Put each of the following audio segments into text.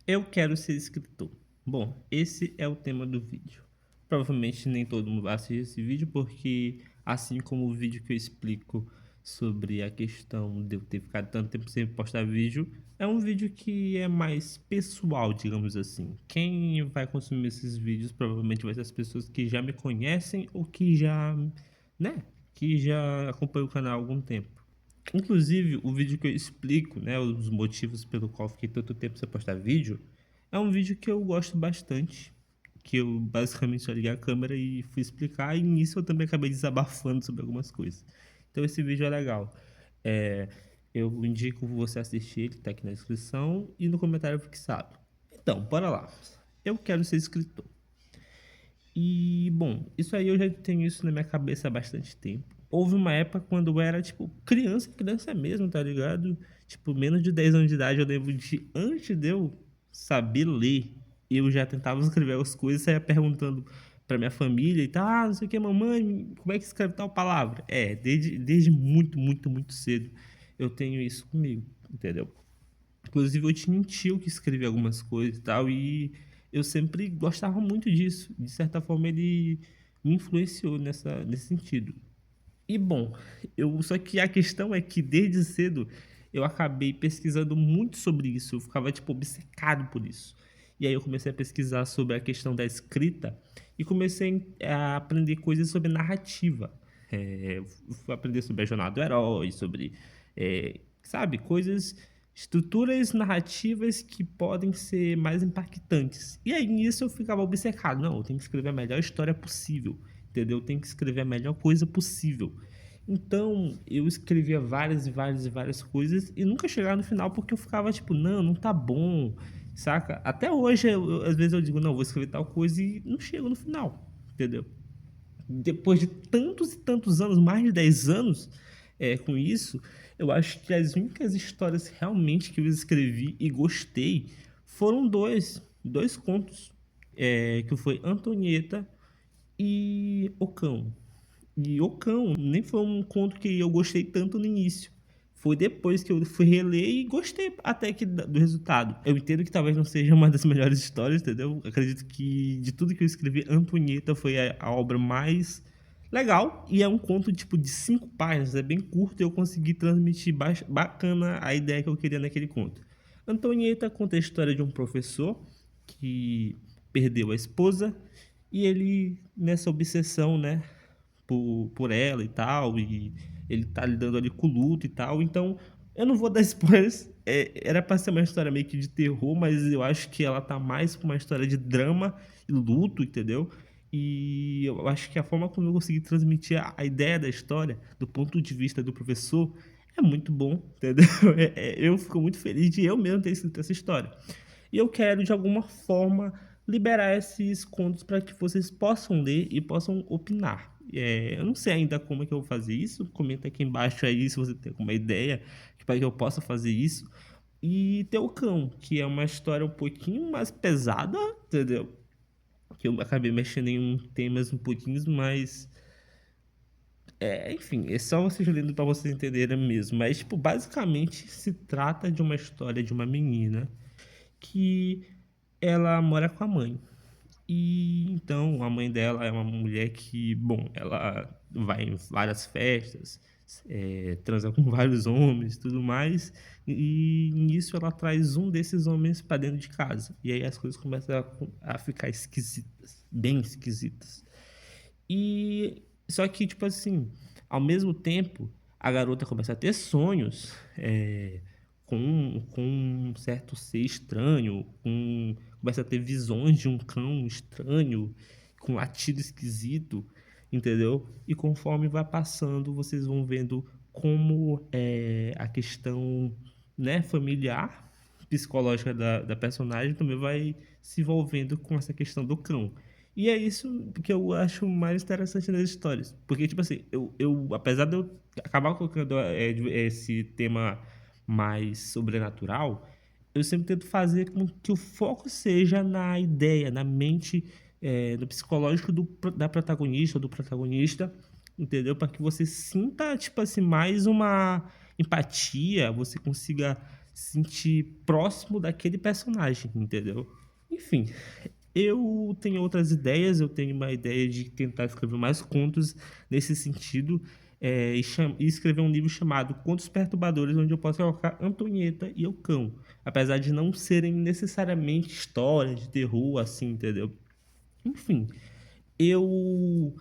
Eu quero ser escritor. Bom, esse é o tema do vídeo. Provavelmente nem todo mundo vai assistir esse vídeo, porque assim como o vídeo que eu explico sobre a questão de eu ter ficado tanto tempo sem postar vídeo, é um vídeo que é mais pessoal, digamos assim. Quem vai consumir esses vídeos provavelmente vai ser as pessoas que já me conhecem ou que já, né, que já acompanham o canal há algum tempo. Inclusive, o vídeo que eu explico, né, os motivos pelo qual fiquei tanto tempo sem postar vídeo, é um vídeo que eu gosto bastante, que eu basicamente só liguei a câmera e fui explicar, e nisso eu também acabei desabafando sobre algumas coisas. Então esse vídeo é legal. É, eu indico você assistir, ele tá aqui na descrição e no comentário fixado. Então, bora lá. Eu quero ser escritor. E, bom, isso aí eu já tenho isso na minha cabeça há bastante tempo. Houve uma época quando eu era, tipo, criança, criança mesmo, tá ligado? Tipo, menos de 10 anos de idade, eu lembro de, antes de eu saber ler, eu já tentava escrever as coisas, saía perguntando pra minha família e tal, não sei o que, mamãe, como é que escreve tal palavra? Desde muito, muito, muito cedo eu tenho isso comigo, entendeu? Inclusive, eu tinha um tio que escrevia algumas coisas e tal, e eu sempre gostava muito disso. De certa forma, ele me influenciou nesse sentido. E bom, só que a questão é que desde cedo eu acabei pesquisando muito sobre isso. Eu ficava tipo obcecado por isso. E aí eu comecei a pesquisar sobre a questão da escrita e comecei a aprender coisas sobre narrativa. Fui aprender sobre a jornada do herói, sobre, sabe, coisas, estruturas narrativas que podem ser mais impactantes. E aí nisso eu ficava obcecado. Não, eu tenho que escrever a melhor história possível, entendeu? Eu tenho que escrever a melhor coisa possível. Então, eu escrevia várias e várias e várias coisas e nunca chegava no final porque eu ficava tipo, não, não tá bom, saca? Até hoje, às vezes eu digo, não, vou escrever tal coisa e não chego no final, entendeu? Depois de tantos e tantos anos, mais de 10 anos com isso, eu acho que as únicas histórias realmente que eu escrevi e gostei foram dois contos, que foi Antonieta e O Cão. E O Cão nem foi um conto que eu gostei tanto no início. Foi depois que eu fui reler e gostei até que do resultado. Eu entendo que talvez não seja uma das melhores histórias, entendeu? Acredito que de tudo que eu escrevi, Antonieta foi a obra mais legal. E é um conto tipo de 5 páginas, é bem curto e eu consegui transmitir bacana a ideia que eu queria naquele conto. Antonieta conta a história de um professor que perdeu a esposa e ele, nessa obsessão, né, por ela e tal, e ele tá lidando ali com o luto e tal. Então, eu não vou dar spoilers. Era pra ser uma história meio que de terror, mas eu acho que ela tá mais pra uma história de drama e luto, entendeu? E eu acho que a forma como eu consegui transmitir a ideia da história, do ponto de vista do professor, é muito bom, entendeu? Eu fico muito feliz de eu mesmo ter escrito essa história. E eu quero, de alguma forma, liberar esses contos para que vocês possam ler e possam opinar. Eu não sei ainda como é que eu vou fazer isso. Comenta aqui embaixo aí se você tem alguma ideia para que eu possa fazer isso. E tem o Cão, que é uma história um pouquinho mais pesada, entendeu? Que eu acabei mexendo em temas um pouquinho mais. Enfim, é só vocês lendo para vocês entenderem mesmo. Mas, tipo, basicamente se trata de uma história de uma menina que ela mora com a mãe. E então a mãe dela é uma mulher que, bom, ela vai em várias festas, transa com vários homens e tudo mais, e nisso ela traz um desses homens para dentro de casa. E aí as coisas começam a ficar esquisitas, bem esquisitas. E só que, tipo assim, ao mesmo tempo, a garota começa a ter sonhos com um certo ser estranho, começa a ter visões de um cão estranho, com latido esquisito, entendeu? E conforme vai passando, vocês vão vendo como a questão, né, familiar, psicológica da personagem também vai se envolvendo com essa questão do cão. E é isso que eu acho mais interessante nas histórias. Porque, tipo assim, apesar de eu acabar colocando esse tema mais sobrenatural, eu sempre tento fazer com que o foco seja na ideia, na mente, no psicológico da protagonista ou do protagonista, entendeu? Para que você sinta, tipo assim, mais uma empatia, você consiga se sentir próximo daquele personagem, entendeu? Enfim, eu tenho outras ideias, eu tenho uma ideia de tentar escrever mais contos nesse sentido, e escrever um livro chamado Contos Perturbadores, onde eu posso colocar Antonieta e o Cão, apesar de não serem necessariamente histórias de terror, assim, entendeu? Enfim, eu,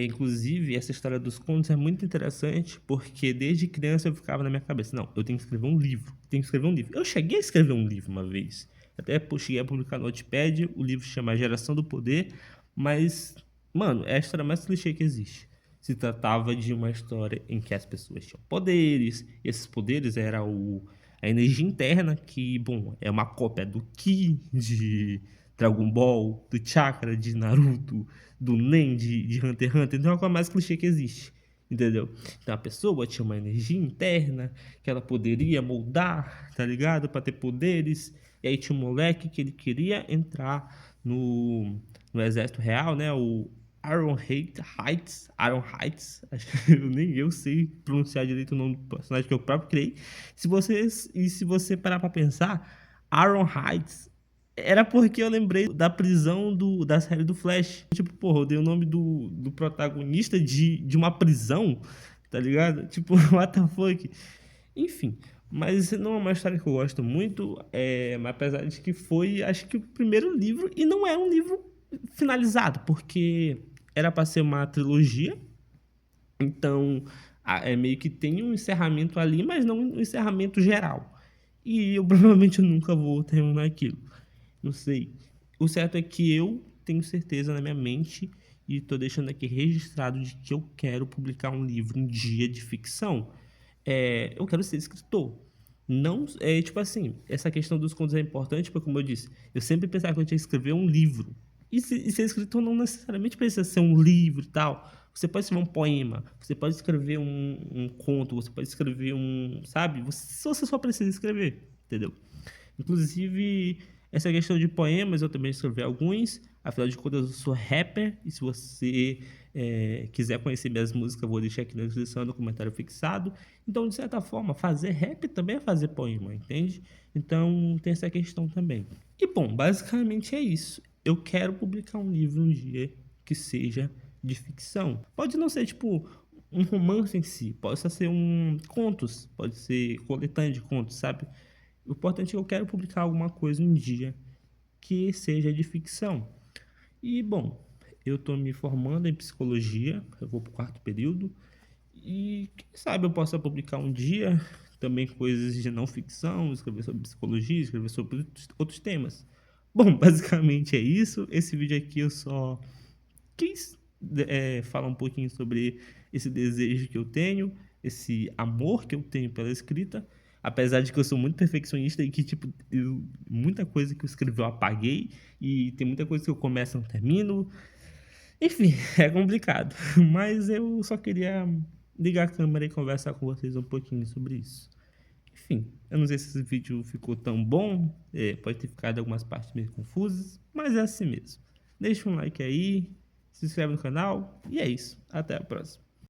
inclusive, essa história dos contos é muito interessante, porque desde criança eu ficava na minha cabeça, não, eu tenho que escrever um livro, tenho que escrever um livro. Eu cheguei a escrever um livro uma vez, até cheguei a publicar no Wattpad, o livro se chama Geração do Poder, mas, mano, é a história mais clichê que existe. Se tratava de uma história em que as pessoas tinham poderes, e esses poderes era a energia interna, que, bom, é uma cópia do Ki de Dragon Ball, do Chakra de Naruto, do Nen de Hunter x Hunter. Então é a coisa mais clichê que existe, entendeu? Então a pessoa tinha uma energia interna que ela poderia moldar, tá ligado? Pra ter poderes. E aí tinha um moleque que ele queria entrar no exército real, né? O Aaron Heights, nem eu sei pronunciar direito o nome do personagem que eu próprio criei. Se você parar pra pensar, Aaron Heights era porque eu lembrei da prisão da série do Flash. Tipo, porra, eu dei o nome do protagonista de uma prisão, tá ligado? Tipo, what the fuck? Enfim, mas não é uma história que eu gosto muito, mas apesar de que foi, acho que o primeiro livro, e não é um livro finalizado, porque era para ser uma trilogia, então meio que tem um encerramento ali, mas não um encerramento geral. E eu provavelmente nunca vou terminar aquilo. Não sei. O certo é que eu tenho certeza na minha mente e tô deixando aqui registrado de que eu quero publicar um livro um dia de ficção. Eu quero ser escritor. Não, tipo assim, essa questão dos contos é importante, porque como eu disse, eu sempre pensava que eu tinha que escrever um livro. E ser escritor não necessariamente precisa ser um livro e tal. Você pode escrever um poema, você pode escrever um conto, você pode escrever sabe? Você só precisa escrever, entendeu? Inclusive, essa questão de poemas, eu também escrevi alguns. Afinal de contas, eu sou rapper. E se você quiser conhecer minhas músicas, eu vou deixar aqui na descrição, no comentário fixado. Então, de certa forma, fazer rap também é fazer poema, entende? Então, tem essa questão também. E, bom, basicamente é isso. Eu quero publicar um livro um dia que seja de ficção. Pode não ser, tipo, um romance em si. Pode ser contos. Pode ser coletânea de contos, sabe? O importante é que eu quero publicar alguma coisa um dia que seja de ficção. E, bom, eu estou me formando em psicologia, eu vou para o quarto período, e quem sabe eu possa publicar um dia também coisas de não ficção, escrever sobre psicologia, escrever sobre outros temas. Bom, basicamente é isso. Esse vídeo aqui eu só quis falar um pouquinho sobre esse desejo que eu tenho, esse amor que eu tenho pela escrita. Apesar de que eu sou muito perfeccionista e que, tipo, muita coisa que eu escrevi eu apaguei e tem muita coisa que eu começo e não termino. Enfim, é complicado. Mas eu só queria ligar a câmera e conversar com vocês um pouquinho sobre isso. Enfim, eu não sei se esse vídeo ficou tão bom, pode ter ficado algumas partes meio confusas, mas é assim mesmo. Deixa um like aí, se inscreve no canal e é isso. Até a próxima.